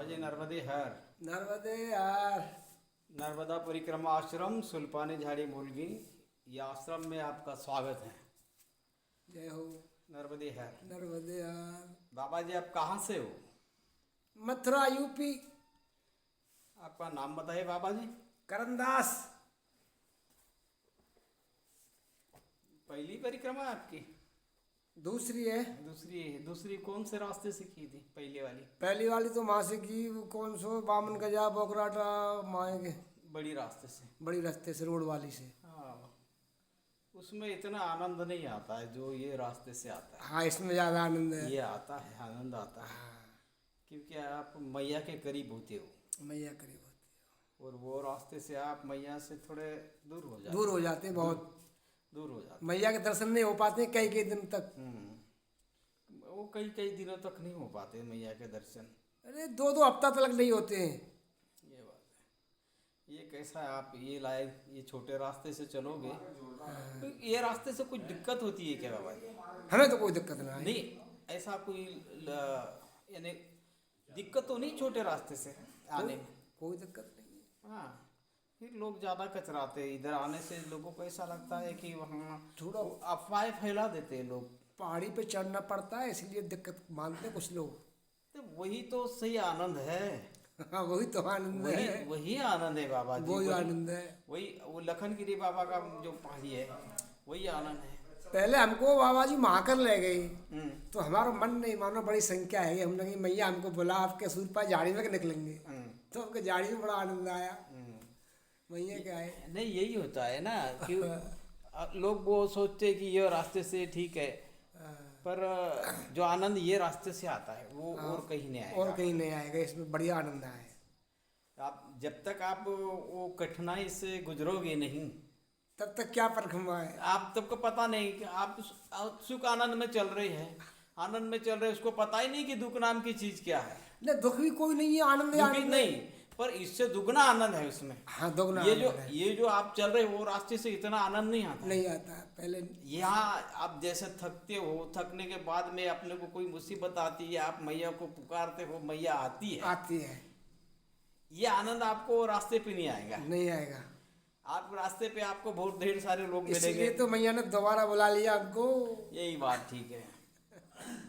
जी नर्मदे हर। नर्मदे यार। नर्मदा परिक्रमा आश्रम सुल्पानी झाड़ी मुलगी, ये आश्रम में आपका स्वागत है। जय हो। नर्मदे हर। नर्मदे यार। बाबा जी आप कहाँ से हो? मथुरा यूपी। आपका नाम बताइए बाबा जी। करनदास। पहली परिक्रमा है आपकी? दूसरी है। दूसरी कौन से रास्ते से की थी? पहले वाली पहली वाली तो वहाँ से की, वो कौन सो बामन गजा बोकराटा माएंगे। बड़ी रास्ते से। बड़ी रास्ते से, रोड वाली से। हाँ, उसमें इतना आनंद नहीं आता है जो ये रास्ते से आता है। हाँ, इसमें ज़्यादा आनंद है। ये आता है, आनंद आता है। क्योंकि आप मैया के करीब होते हो। मैया करीब होती है। और वो रास्ते से आप मैया से थोड़े दूर हो जाते। दूर हो जाते हैं, बहुत दूर हो जाते। मैया के दर्शन नहीं हो पाते कई कई दिन तक। वो कई कई दिनों तक नहीं हो पाते मैया के दर्शन। अरे 2-2 हफ्ता तक नहीं होते हैं। ये बात है। ये कैसा है, आप ये लाए ये छोटे रास्ते से चलोगे तो ये रास्ते से कुछ दिक्कत होती है क्या बाबा जी? हमें तो कोई दिक्कत नहीं, ऐसा कोई यानी दिक्कत तो नहीं छोटे रास्ते से आने में? कोई दिक्कत नहीं है। हाँ, फिर लोग ज़्यादा कचराते हैं। इधर आने से लोगों को ऐसा लगता है कि वहाँ थोड़ा अफवाहें फैला देते हैं लोग। पहाड़ी पे चढ़ना पड़ता है, इसलिए दिक्कत मानते हैं कुछ लोग। तो वही तो सही आनंद है। हाँ, वही तो आनंद है। वही आनंद है बाबा जी। वही आनंद है। वही वो लखनगिरी बाबा का जो पहाड़ी है, वही आनंद है। पहले हमको बाबा जी महाकर ले गई, तो हमारा मन नहीं मानो, बड़ी संख्या है। हमने कही मैया हमको बोला आपके सूर पर झाड़ी में निकलेंगे, तो हमको झाड़ी में बड़ा आनंद आया। मैया क्या है, नहीं यही होता है ना कि लोग वो सोचते हैं कि ये रास्ते से ठीक है, पर जो आनंद ये रास्ते से आता है वो और कहीं नहीं आएगा। और कहीं नहीं आएगा। इसमें बढ़िया आनंद आए। आप जब तक आप वो कठिनाई से गुजरोगे नहीं, तब तक क्या परखमा है। आप तब को पता नहीं कि आप सुख आनंद में चल रहे हैं, आनंद में चल रहे हैं, उसको पता ही नहीं कि दुख नाम की चीज क्या है। नहीं, दुख भी कोई नहीं है, आनंद ही दुखी आनंद नहीं, पर इससे दुगना आनंद है उसमें। हाँ, दुगना ये जो आप चल रहे हो वो रास्ते से इतना आनंद नहीं आता। नहीं आता है पहले। यहाँ आप जैसे थकते हो, थकने के बाद में अपने को कोई मुसीबत आती है, आप मैया को पुकारते हो, मैया आती है। ये आनंद आपको रास्ते पे नहीं आएगा। नहीं आएगा। आप रास्ते पे आपको बहुत ढेर सारे लोग मिलेंगे। इसलिए तो मैया ने दोबारा बुला लिया आपको। यही बात ठीक है।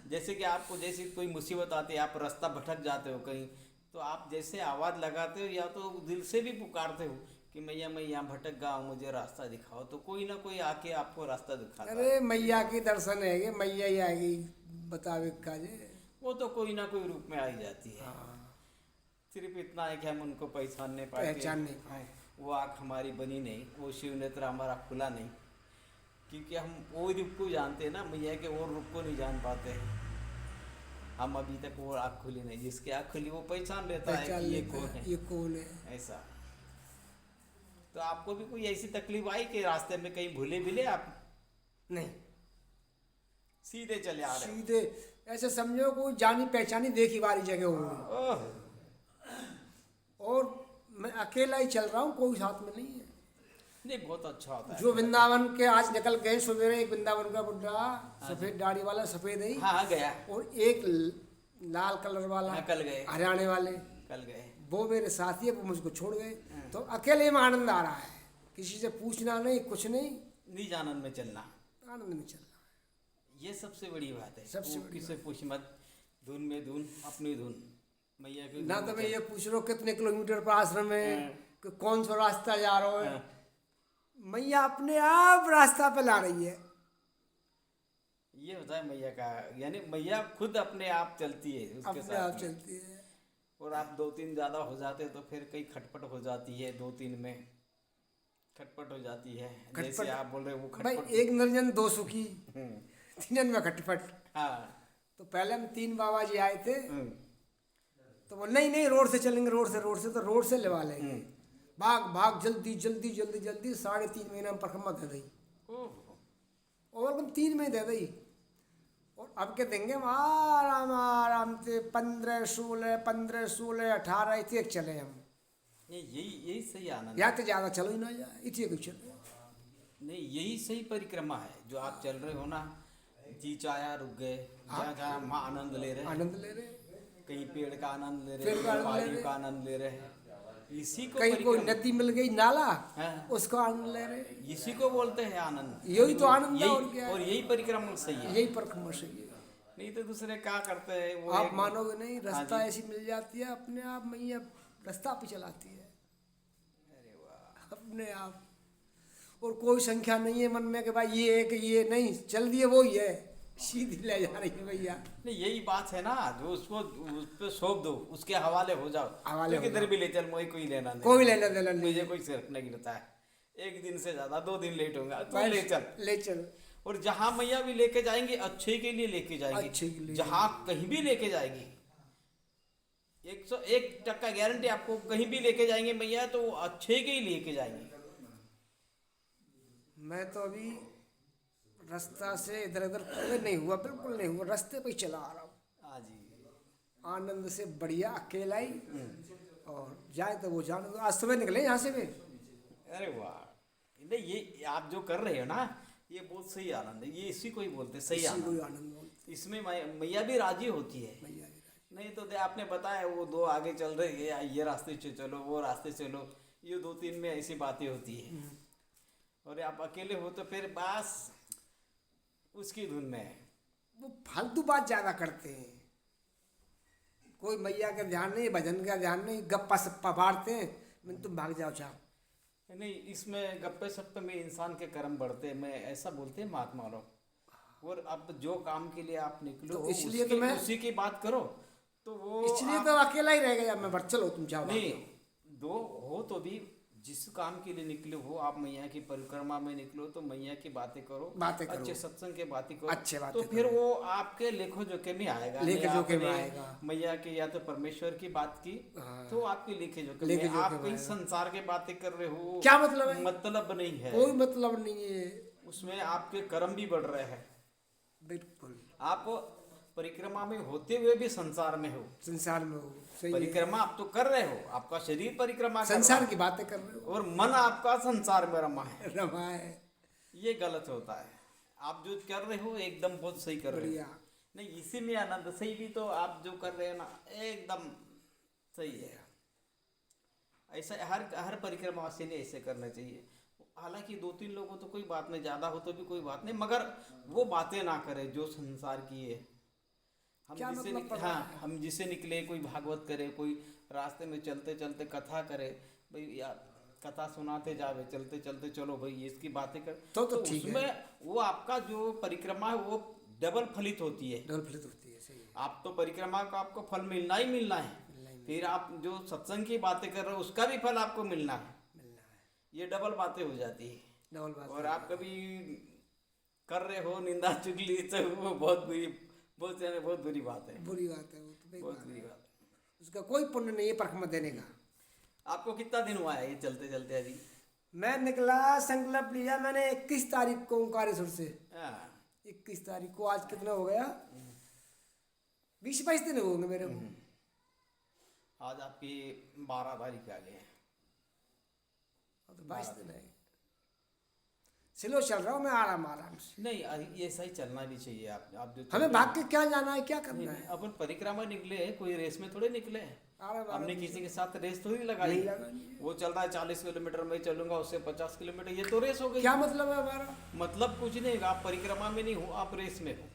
जैसे कि आपको जैसे कोई मुसीबत आती है, आप रास्ता भटक जाते हो कहीं, तो आप जैसे आवाज़ लगाते हो या तो दिल से भी पुकारते हो कि मैया मैं यहाँ भटक गया हूँ, मुझे रास्ता दिखाओ, तो कोई ना कोई आके आपको रास्ता दिखाता है। अरे मैया की दर्शन है, ये मैया ही आएगी बतावे काजे। वो तो कोई ना कोई रूप में आ ही जाती है। सिर्फ इतना है कि हम उनको पहचान नहीं पाए। वो आँख हमारी बनी नहीं, वो शिव नेत्र हमारा खुला नहीं, क्योंकि हम वो रूप को जानते हैं ना, मैया के वो रूप को नहीं जान पाते हैं। हम अभी तक वो आँख खुली नहीं, जिसकी आँख खुली वो पहचान लेता है कि ये कौन है। ऐसा तो आपको भी कोई ऐसी तकलीफ आई कि रास्ते में कहीं भूले मिले आप? नहीं, सीधे चले आ रहे? सीधे ऐसे समझो कोई जानी पहचानी देखी वाली जगह हो। और मैं अकेला ही चल रहा हूँ, कोई साथ में नहीं है। नहीं, बहुत अच्छा होता है। जो वृंदावन के आज निकल गए सवेरे, एक वृंदावन का बुढ़ा सफेद दाढ़ी वाला, सफेद ही हाँ गया, और एक लाल कलर वाला कल गए, हरियाणा वाले कल गए। वो मेरे साथी है, वो मुझको छोड़ गए। तो अकेले में आनंद आ रहा है, किसी से पूछना नहीं, कुछ नहीं, निज आनंद में चलना, आनंद में चल रहा है। ये सबसे बड़ी बात है। सबसे बड़ी किसे पूछ मत, धुन में धुन, अपनी धुन मैया की। ना तो मैं ये पूछ रहा हूँ कितने किलोमीटर पर आश्रम है, कि कौन सा रास्ता जा रहा है। मैया अपने आप रास्ता पे ला रही है। ये होता है मैया का, यानी मैया खुद अपने आप चलती है उसके अपने साथ आप में। चलती है। और आप 2-3 ज़्यादा हो जाते तो फिर कई खटपट हो जाती है, 2-3 में खटपट हो जाती है। जैसे आप बोल रहे हो वो भाई, खटपट। एक निर्जन दो सुखी, तीनन में खटपट। हाँ, तो पहले हम 3 बाबा जी आए थे, तो वो नहीं रोड से चलेंगे, रोड से तो रोड से लेवा लेंगे। भाग जल्दी 3.5 महीना में परिक्रमा दे दी, और हम 3 में दे दी। और अब के देंगे हम आराम से 15, 16, 18 इतने चले हम। यही सही आनंद या तो ज़्यादा चलो ही ना जाए, इतने कुछ चले। नहीं, यही सही परिक्रमा है जो आप चल रहे हो ना। जी चाया रुक गए, जहाँ जहाँ माँ आनंद ले रहे। कहीं पेड़ का आनंद ले रहे पेड़ का हैं, आनंद ले पहाड़ियों रहे। का आनंद ले रहे हैं। इसी को कहीं कोई परिक्रमा- नदी मिल गई नाला, हाँ। उसका आनंद ले रहे। इसी को बोलते हैं आनंद। यही तो आनंद है, यही- और क्या है? और यही परिक्रमा सही है। यही परिक्रमा सही है। नहीं तो दूसरे क्या करते हैं वो आप एक- मानोगे नहीं, रास्ता हाँ जी। ऐसी मिल जाती है अपने आप, मैया रास्ता पे चलाती है अरे वाह, अपने आप। और कोई संख्या नहीं है मन में कि भाई ये है कि ये नहीं, चल दिए वो ही है, सीधी ले जा रही है भैया। नहीं यही बात है ना, जो उसको उस पे सौंप दो, उसके हवाले हो जाओ। हवाले तो हो किधर भी ले चल, मुझे कोई लेना नहीं, कोई लेना देना नहीं। मुझे कोई सिर्फ नहीं गिरता है। एक दिन से ज्यादा 2 दिन लेट होगा तो बस ले चल। ले चल। और जहां मैया भी लेके जाएंगे अच्छे के लिए लेके जाएंगे, अच्छे के लिए। जहां कहीं भी लेके जाएगी 101% गारंटी आपको, कहीं भी लेके जाएंगे मैया तो वो अच्छे के ही लेके जाएंगे। मैं तो अभी रास्ता से इधर उधर कोई नहीं हुआ, बिल्कुल नहीं हुआ, रास्ते पे ही चला आ रहा हूँ हाँ जी। आनंद से, बढ़िया अकेला ही। और जाए तो वो जाने दो। आज सुबह निकले यहाँ से भी। अरे वाह, नहीं ये आप जो कर रहे हो ना, ये बहुत सही आनंद है, ये इसी को ही बोलते हैं सही इसी आनंद। को ही आनंद बोलते इसमें मैया भी राजी होती है। हैं, मैया भी राजी। नहीं तो आपने बताया वो 2 आगे चल रही है, ये रास्ते से चलो, वो रास्ते से चलो, ये 2-3 में ऐसी बातें होती है। और आप अकेले हो तो फिर बस उसकी धुन में है। वो फालतू बात ज्यादा करते हैं, कोई मैया का ध्यान नहीं, भजन का ध्यान नहीं, गप्पा सप्पा मारते हैं। मैं तुम भाग जाओ चाहो। नहीं, इसमें गप्पे सप्पे में इंसान के कर्म बढ़ते हैं, मैं ऐसा बोलते हैं महात्मा लोग। और अब जो काम के लिए आप निकलो तो इसलिए उसकी, तो मैं- उसी की बात करो, तो वो इसलिए आप- तो अकेला ही रह गया मैं। बट चलो तुम जाओ। नहीं, 2 हो तो भी जिस काम के लिए निकले हो आप, मैया की परिक्रमा में निकलो तो मैया की बातें करो, बातें करो। अच्छे सत्संग की बातें करो, अच्छे बातें तो फिर वो आपके लेखो जोखे में आएगा। लेखे नहीं जोखे में आपने आएगा। मैया की या तो परमेश्वर की बात की हाँ। तो आपके लेखे जोखे लेखे में, जोखे आप में कहीं आएगा। संसार की बातें कर रहे हो, क्या मतलब है? मतलब नहीं है, कोई मतलब नहीं है। उसमें आपके कर्म भी बढ़ रहे हैं। बिल्कुल आप परिक्रमा में होते हुए भी संसार में हो, संसार में हो, सही है। परिक्रमा आप तो कर रहे हो, आपका शरीर परिक्रमा कर संसार रहा की बातें कर रहे है और मन आपका संसार में रमा है। हो। रमा है। ये गलत होता है। आप जो कर रहे हो एकदम बहुत सही कर रहे बढ़िया। हो। नहीं, इसी में आनंद सही भी तो आप जो कर रहे हो ना एकदम सही है। ऐसा हर परिक्रमा वासी ने ऐसे करना चाहिए। हालांकि 2-3 लोगों तो कोई बात नहीं, ज्यादा हो तो भी कोई बात नहीं, मगर वो बातें ना करे जो संसार की है। हम क्या जिससे मतलब पड़ रहा हाँ, है? हम जिससे निकले, कोई भागवत करे, कोई रास्ते में चलते चलते कथा करे, भाई यार कथा सुनाते जावे, चलते चलते चलो भाई इसकी बातें कर, तो ठीक है। उसमें वो आपका जो परिक्रमा है वो डबल फलित होती है। डबल फलित होती है, सही है। आप तो परिक्रमा का आपको फल मिलना ही मिलना है, मिलना ही फिर आप जो सत्संग की बातें कर रहे हो उसका भी फल आपको मिलना है। मिलना है। ये डबल बातें हो जाती है। डबल बात। और आप कभी कर रहे हो निंदा चुगली तो वो बहुत बुरी बात है, बुरी बात है वो तो, बेकार बहुत बुरी है। बात है। उसका कोई पुण्य नहीं है परिक्रमा देने का। आपको कितना दिन हुआ है ये चलते चलते अभी? मैं निकला, संकल्प लिया मैंने 21 तारीख को ओंकारेश्वर से। हाँ, 21 तारीख को, आज कितना हो गया, 20-22 दिन हो गए मेरे को। आज आपकी 12 तारीख आ गए हैं। तो 22 दिन है। स्लो चल रहा हूँ मैं, आराम आराम से। नहीं, ये सही चलना भी चाहिए। आप जो हमें भाग के क्या जाना है, क्या करना है। अपन परिक्रमा निकले हैं, कोई रेस में थोड़े निकले हैं। आराम हमने आराम किसी के साथ रेस थोड़ी लगाई। नहीं लगानी है। वो चल रहा है 40 किलोमीटर, मैं चलूंगा उससे 50 किलोमीटर, ये तो रेस हो गई। क्या मतलब है हमारा? मतलब कुछ नहीं, आप परिक्रमा में नहीं हो, आप रेस में हो।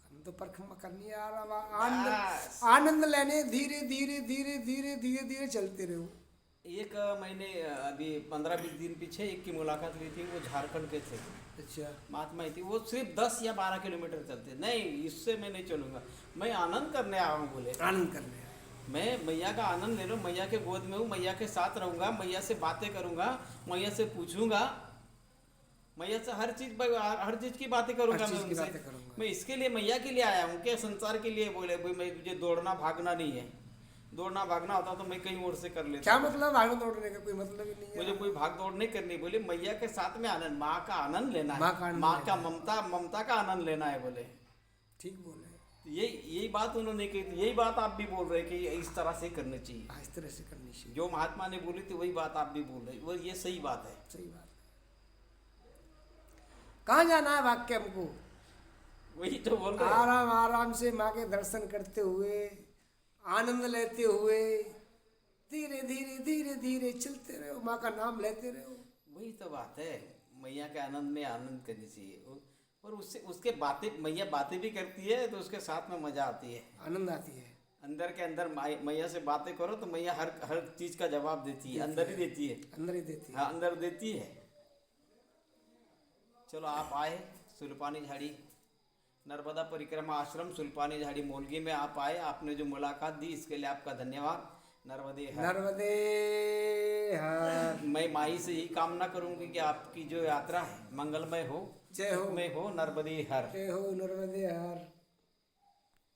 हम तो परिक्रमा करनी है, आराम आनंद बस। आनंद लेने, धीरे धीरे धीरे धीरे धीरे धीरे चलते रहो। एक मैंने अभी 15-20 दिन पीछे एक की मुलाकात ली थी, वो झारखंड के थे, अच्छा, महात्मा ही थी। वो सिर्फ 10 या 12 किलोमीटर चलते, नहीं इससे मैं नहीं चलूंगा, मैं आनंद करने आया हूँ बोले। आनंद करने हैं। मैं मैया का आनंद ले लूँ, मैया के गोद में हूँ, मैया के साथ रहूंगा, मैया से बातें करूंगा, मैया से पूछूंगा, मैया से हर चीज की बातें करूंगा। हर चीज मैं की उनसे, बातें करूंगा। मैं इसके लिए मैया के लिए आया हूँ, क्या संसार के लिए बोले भाई मैं मुझे दौड़ना भागना नहीं है। दौड़ना भागना होता तो मैं कहीं और से कर लेता। क्या मतलब भागने दौड़ने का कोई मतलब ही नहीं है। मुझे कोई भाग दौड़ नहीं करनी, बोले मैया के साथ में आनंद, माँ का आनंद लेना माँ का है, आनंद माँ लेना का ममता का आनंद लेना है बोले। ठीक बोले। यही बात उन्होंने कही थी, यही बात आप भी बोल रहे कि इस तरह से करनी चाहिए। हाँ, इस तरह से करनी चाहिए। जो महात्मा ने बोली थी वही बात आप भी बोल रहे, वो ये सही बात है। सही बात है। कहाँ जाना है भाग के हमको? वही तो बोल रहे हैं। आराम आराम से माँ के दर्शन करते हुए आनंद लेते हुए धीरे धीरे धीरे धीरे चलते रहो, माँ का नाम लेते रहो। वही तो बात है, मैया के आनंद में आनंद करनी चाहिए। और उससे उसके बातें, मैया बातें भी करती है तो उसके साथ में मजा आती है, आनंद आती है। अंदर के अंदर मैया से बातें करो तो मैया हर हर चीज का जवाब देती है, अंदर ही देती है, अंदर ही देती है। हाँ अंदर देती है। चलो आप आए सुल्पानी झाड़ी, नर्मदा परिक्रमा आश्रम सुल्पानी झाड़ी मोलगी में आप आए, आपने जो मुलाकात दी इसके लिए आपका धन्यवाद। नर्मदे हर। नर्मदे हर। मैं माई से यही कामना करूंगी कि आपकी जो यात्रा है मंगलमय हो, जय हो। में हो। नर्मदे हर। जय हो नर्मदे हर।